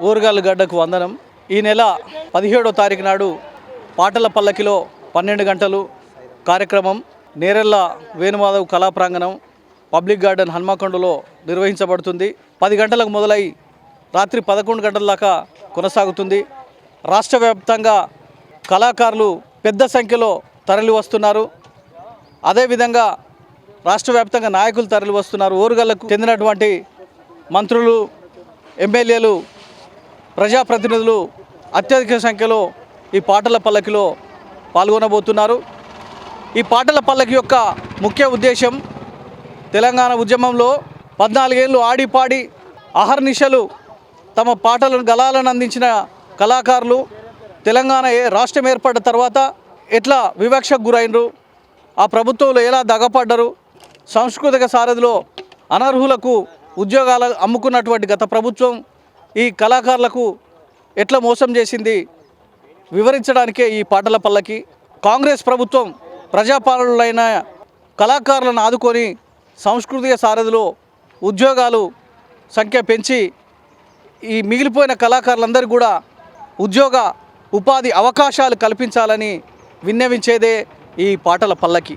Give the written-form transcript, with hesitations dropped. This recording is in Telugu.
ఊరుగాలు గడ్డకు వందనం. ఈ నెల 17వ తారీఖు నాడు పాటల పల్లకిలో 12 గంటలు కార్యక్రమం నేరెళ్ళ వేణుమాధవ్ కళా ప్రాంగణం పబ్లిక్ గార్డెన్ హన్మకొండలో నిర్వహించబడుతుంది. 10 గంటలకు మొదలై రాత్రి 11 గంటల దాకా కొనసాగుతుంది. రాష్ట్ర వ్యాప్తంగా కళాకారులు పెద్ద సంఖ్యలో తరలి వస్తున్నారు. అదేవిధంగా రాష్ట్ర వ్యాప్తంగా నాయకులు తరలి వస్తున్నారు. ఓరుగల్లకు చెందినటువంటి మంత్రులు, ఎమ్మెల్యేలు, ప్రజాప్రతినిధులు అత్యధిక సంఖ్యలో ఈ పాటల పల్లకిలో పాల్గొనబోతున్నారు. ఈ పాటల పల్లకి యొక్క ముఖ్య ఉద్దేశం తెలంగాణ ఉద్యమంలో 14 ఏళ్ళు ఆడిపాడి అహర్నిశలు తమ పాటలను గళాలను అందించిన కళాకారులు తెలంగాణ రాష్ట్రం ఏర్పడిన తర్వాత ఎట్లా వివక్షకు గురైనరు, ఆ ప్రభుత్వంలో ఎలా దగపడ్డరు, సాంస్కృతిక సారథిలో అనర్హులకు ఉద్యోగాలు అమ్ముకున్నటువంటి గత ప్రభుత్వం ఈ కళాకారులకు ఎట్లా మోసం చేసింది వివరించడానికే ఈ పాటల పల్లకి. కాంగ్రెస్ ప్రభుత్వం ప్రజాపాలనలైన కళాకారులను ఆదుకొని సాంస్కృతిక సారథిలో ఉద్యోగాలు సంఖ్య పెంచి ఈ మిగిలిపోయిన కళాకారులందరికీ కూడా ఉద్యోగ ఉపాధి అవకాశాలు కల్పించాలని విన్నవించేదే ఈ పాటల పల్లకి.